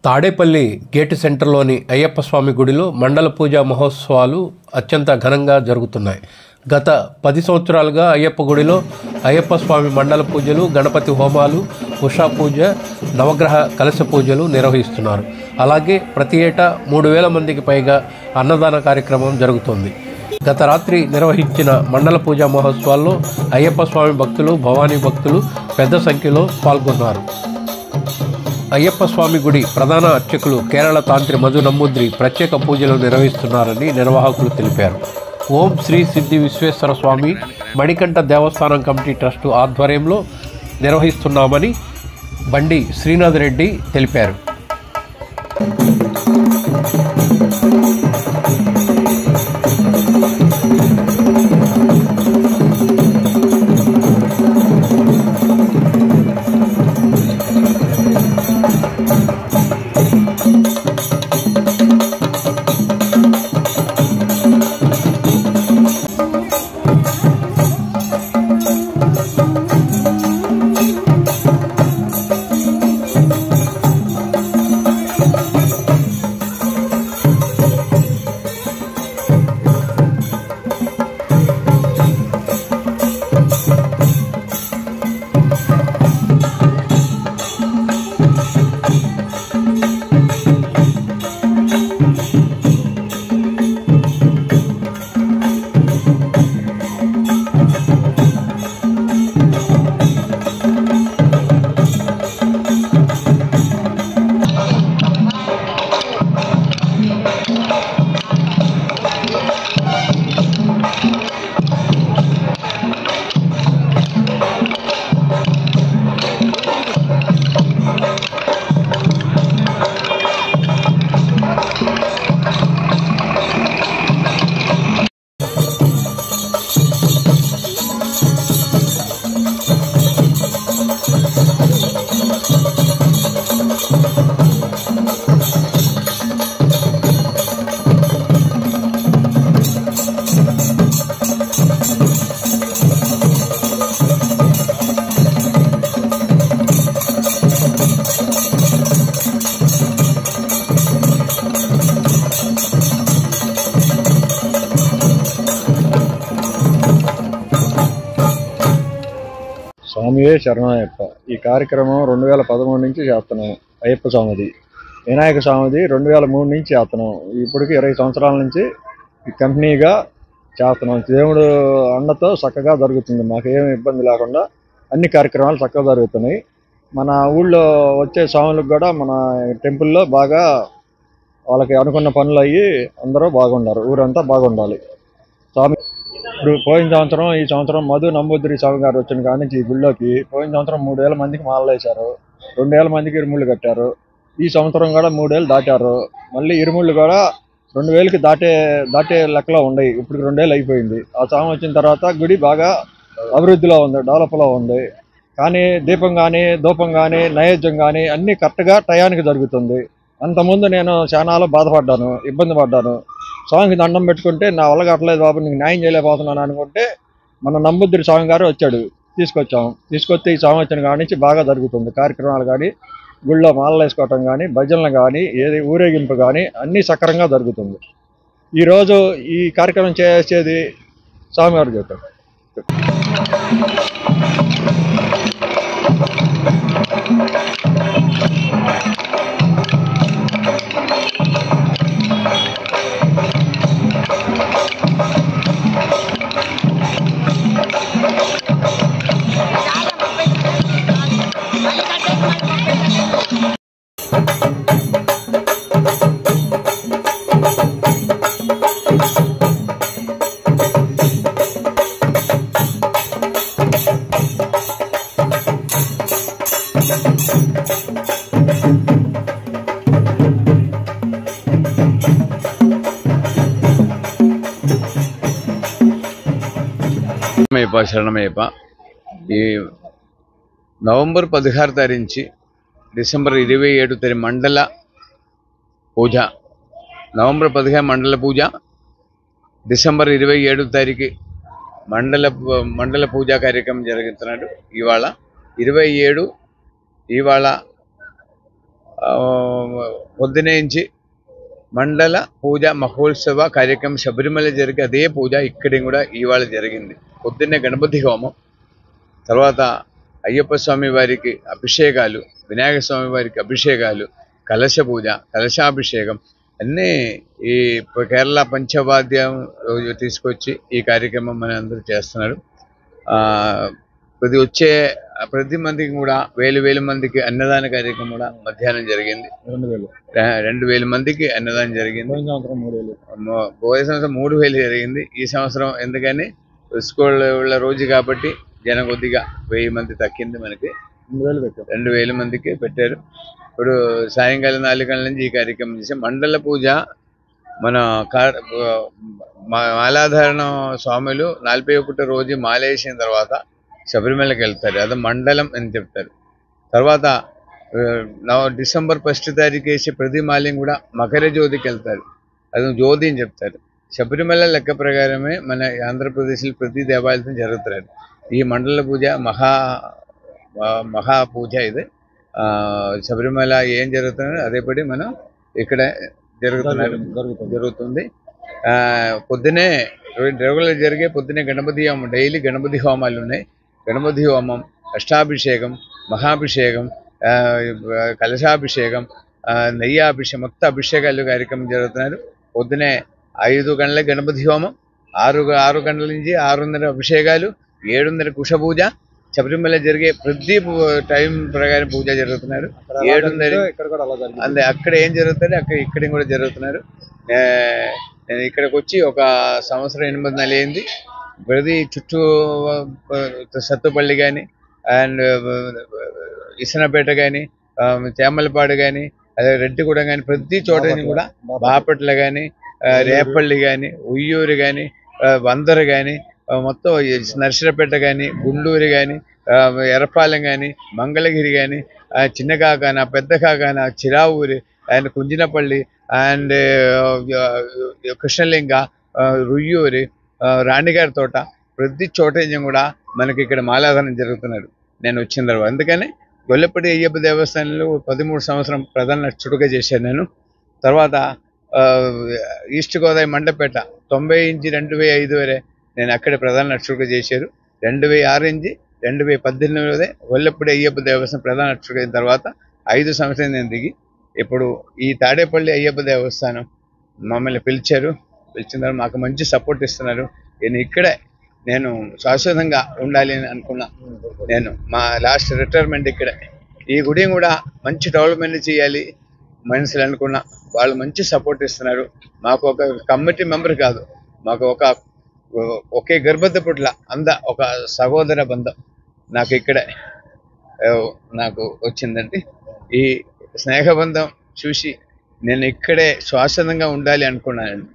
Tadepalli gate సెంటర్లోని Ayyappa స్వామి గుడిలో మండల పూజా మహోత్సవాలు అత్యంత ఘనంగా జరుగుతున్నాయి. గత 10 సంవత్సరాలుగా అయ్యప్ప గుడిలో అయ్యప్ప స్వామి మండల పూజలు, గణపతి హోమాలు, ఉషా పూజ, నవగ్రహ కలశ పూజలు నిర్వహిస్తున్నారు. అలాగే ప్రతి ఏటా 3000 మందికి పైగా అన్నదాన కార్యక్రమం జరుగుతుంది. గత రాత్రి నిర్వహించిన మండల పూజా మహోత్సవాల్లో అయ్యప్ప స్వామి భక్తులు, భవానీ భక్తులు పెద్ద సంఖ్యలో పాల్గొన్నారు. అయ్యప్ప స్వామి గుడి ప్రధాన అర్చకులు కేరళ తాంత్రి మధు నమ్మూద్రి ప్రత్యేక పూజలు నిర్వహిస్తున్నారని నిర్వాహకులు తెలిపారు. ఓం శ్రీ సిద్ధి విశ్వేశ్వర స్వామి మణికంఠ దేవస్థానం కమిటీ ట్రస్టు ఆధ్వర్యంలో నిర్వహిస్తున్నామని బండి శ్రీనాథ్ రెడ్డి తెలిపారు. స్వామియే శరణయ్యప్ప. ఈ కార్యక్రమం 2013 నుంచి చేస్తున్నాం. అయ్యప్ప స్వామిది, వినాయక స్వామిది 2003 నుంచి చేస్తున్నాం. ఇప్పటికి 20 సంవత్సరాల నుంచి ఈ కంపెనీగా చేస్తున్నాం. దేవుడు అండతో చక్కగా జరుగుతుంది. మాకేమి ఇబ్బంది లేకుండా అన్ని కార్యక్రమాలు చక్కగా జరుగుతున్నాయి. మన ఊళ్ళో వచ్చే స్వాములకు కూడా మన టెంపుల్లో బాగా వాళ్ళకి అనుకున్న పనులు అయ్యి అందరూ బాగుండారు. ఊరంతా బాగుండాలి. స్వామి ఇప్పుడు పోయిన సంవత్సరం, ఈ సంవత్సరం మధు నమ్మూద్రి స్వామి గారు వచ్చిన కాడి నుంచి ఈ గుళ్ళోకి పోయిన సంవత్సరం 3000 మందికి మాలలు వేశారు. 2000 మందికి ఇరుముళ్ళు కట్టారు. ఈ సంవత్సరం కూడా 3000 దాటారు. మళ్ళీ ఇరుముళ్ళు కూడా 2000కి దాటే లెక్కలో ఉన్నాయి. ఇప్పుడు 2000 అయిపోయింది. ఆ స్వామి వచ్చిన తర్వాత గుడి బాగా అభివృద్ధిలో ఉంది, డెవలప్లో ఉంది. కానీ దీపం కానీ, ధూపం కానీ, నైవేద్యం కానీ అన్నీ కరెక్ట్గా టయానికి జరుగుతుంది. అంతకుముందు నేను చాలా బాధపడ్డాను, ఇబ్బంది పడ్డాను. స్వామికి దండం పెట్టుకుంటే నా వల్ల కట్టలేదు బాబు, నీకు న్యాయం చేయలేకపోతున్నాను అనుకుంటే మన నమ్మూద్రి స్వామి గారు వచ్చాడు, తీసుకొస్తే ఈ స్వామి వచ్చిన కాడి నుంచి బాగా జరుగుతుంది. కార్యక్రమాలు కానీ, గుళ్ళో మాలలు వేసుకోవటం కానీ, భజనలు కానీ, ఏది ఊరేగింపు కానీ అన్నీ సక్రంగా జరుగుతుంది. ఈరోజు ఈ కార్యక్రమం చేసేది స్వామివారు చెప్పారు. శరణమయ్యప్ప. ఈ నవంబర్ 16 తారీఖు నుంచి డిసెంబర్ 27 తారీఖు మండల పూజ, నవంబర్ 15 మండల పూజ, డిసెంబర్ 27 తారీఖు మండల పూజా కార్యక్రమం జరుగుతున్నాడు. ఇవాళ 27 ఇవాళ పొద్దునేంచి మండల పూజ మహోత్సవ కార్యక్రమం శబరిమల జరిగే అదే పూజ ఇక్కడ కూడా ఇవాళ జరిగింది. పొద్దున్నే గణపతి హోమం, తర్వాత అయ్యప్ప స్వామి వారికి అభిషేకాలు, వినాయక స్వామి వారికి అభిషేకాలు, కలశ పూజ, కలశాభిషేకం అన్నీ ఈ కేరళ పంచవాద్యం తీసుకొచ్చి ఈ కార్యక్రమం మన అందరూ చేస్తున్నారు. ప్రతి మందికి కూడా వేలు మందికి అన్నదాన కార్యక్రమం కూడా మధ్యాహ్నం జరిగింది. 2000 మందికి అన్నదానం జరిగింది. పోయే సంవత్సరం 3000 జరిగింది. ఈ సంవత్సరం ఎందుకని స్కూళ్ళ రోజు కాబట్టి జనం కొద్దిగా 1000 మంది తగ్గింది. మనకి 2000 మందికి పెట్టారు. ఇప్పుడు సాయంకాలం 4 గంటల నుంచి ఈ కార్యక్రమం చేసి మండల పూజ మన మాలాధారణ స్వాములు 41 రోజు మాలేసిన తర్వాత శబరిమలకి వెళ్తారు. అది మండలం అని చెప్తారు. తర్వాత డిసెంబర్ 1 తారీఖు వేసి ప్రతి మాల్యం కూడా మకర జ్యోతికి వెళ్తారు. అది జ్యోతి అని చెప్తారు. శబరిమల లెక్క ప్రకారమే మన ఆంధ్రప్రదేశ్లో ప్రతి దేవాలయం జరుగుతున్నారు. ఈ మండల పూజ మహా పూజ ఇది. శబరిమల ఏం జరుగుతున్నారు అదేపడి మనం ఇక్కడ జరుగుతుంది. పొద్దునే రెగ్యులర్ జరిగే పొద్దునే గణపతి హోమం, డైలీ గణపతి హోమాలు ఉన్నాయి. గణపతి హోమం, అష్టాభిషేకం, మహాభిషేకం, కలశాభిషేకం, నెయ్యాభిషేకం, మొత్తం అభిషేకాలు కార్యక్రమం జరుగుతున్నారు. పొద్దునే 5 గంటల గణపతి హోమం, 6 గంటల నుంచి 6:30 అభిషేకాలు, 7:30 కుష పూజ. శబరిమల జరిగే ప్రతి టైం ప్రకారం పూజ జరుగుతున్నారు. 7:30 అంతే. అక్కడ ఏం జరుగుతుంది ఇక్కడ కూడా జరుగుతున్నారు. నేను ఇక్కడికి వచ్చి ఒక సంవత్సరం 8 నెలలు అయింది. ప్రతి చుట్టూ సత్తుపల్లి కానీ అండ్ ఇసనపేట కానీ తేమలపాడు కానీ అదే రెడ్డిగూడెం కానీ ప్రతి చోట కూడా బాపట్ల కానీ రేపల్లి కానీ ఉయ్యూరు కానీ వందరు కానీ మొత్తం నర్సరపేట కానీ గుండూరు కానీ ఎర్రపాలెం కానీ మంగళగిరి కానీ చిన్న కాకాన పెద్ద కాకాన చిరావూరి అండ్ కుంజినపల్లి అండ్ కృష్ణలింగ రుయ్యూరి రాణిగారి తోట ప్రతి చోట కూడా మనకి ఇక్కడ మాలాధారం జరుగుతున్నారు నేను వచ్చిన తర్వాత. అందుకని గొల్లపూడి అయ్యప్ప దేవస్థానంలో 13 సంవత్సరం ప్రధాన అర్చకుడిగా చేశాను నేను. తర్వాత ఈస్ట్ గోదావరి మండపేట 90 నుంచి 2005 వరే నేను అక్కడే ప్రధాన అర్చకుడిగా చేశారు. 2006 నుంచి 2018 గొల్లపూడి అయ్యప్ప దేవస్థానం ప్రధాన అర్చకుడు అయిన తర్వాత 5 సంవత్సరాలు నేను దిగి ఇప్పుడు ఈ తాడేపల్లి అయ్యప్ప దేవస్థానం మమ్మల్ని పిలిచారు. పిలిచిన తర్వాత మాకు మంచి సపోర్ట్ ఇస్తున్నారు. నేను శాశ్వతంగా ఉండాలి అని అనుకున్నా. నేను మా లాస్ట్ రిటైర్మెంట్ ఇక్కడే. ఈ గుడి కూడా మంచి డెవలప్మెంట్ చేయాలి మనుషులు అనుకున్నా. వాళ్ళు మంచి సపోర్ట్ ఇస్తున్నారు. మాకు ఒక కమిటీ మెంబర్ కాదు, మాకు ఒకే గర్భత పుట్ల ఒక సహోదర బంధం నాకు ఇక్కడే నాకు వచ్చిందండి. ఈ స్నేహబంధం చూసి నేను ఇక్కడే శాశ్వతంగా ఉండాలి అనుకున్నాను.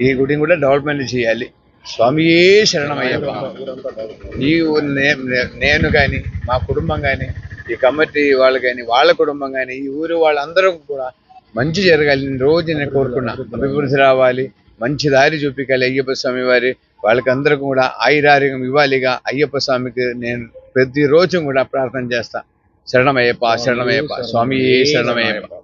ఈ గుడిని కూడా డెవలప్మెంట్ చేయాలి. స్వామియే శరణమయ్యప్ప. నేను కానీ మా కుటుంబం కానీ ఈ కమిటీ వాళ్ళు కానీ వాళ్ళ కుటుంబం కానీ ఈ ఊరు వాళ్ళందరూ కూడా మంచి జరగాలి రోజు నేను కోరుకున్నా. అభివృద్ధి రావాలి, మంచి దారి చూపించాలి అయ్యప్ప స్వామి వారి వాళ్ళకందరికీ కూడా ఆయురారోగ్యం ఇవ్వాలిగా అయ్యప్ప స్వామికి నేను ప్రతిరోజు కూడా ప్రార్థన చేస్తా. శరణమయ్యప్ప, శరణమయ్యప్ప, స్వామియే శరణమయ్యప్ప.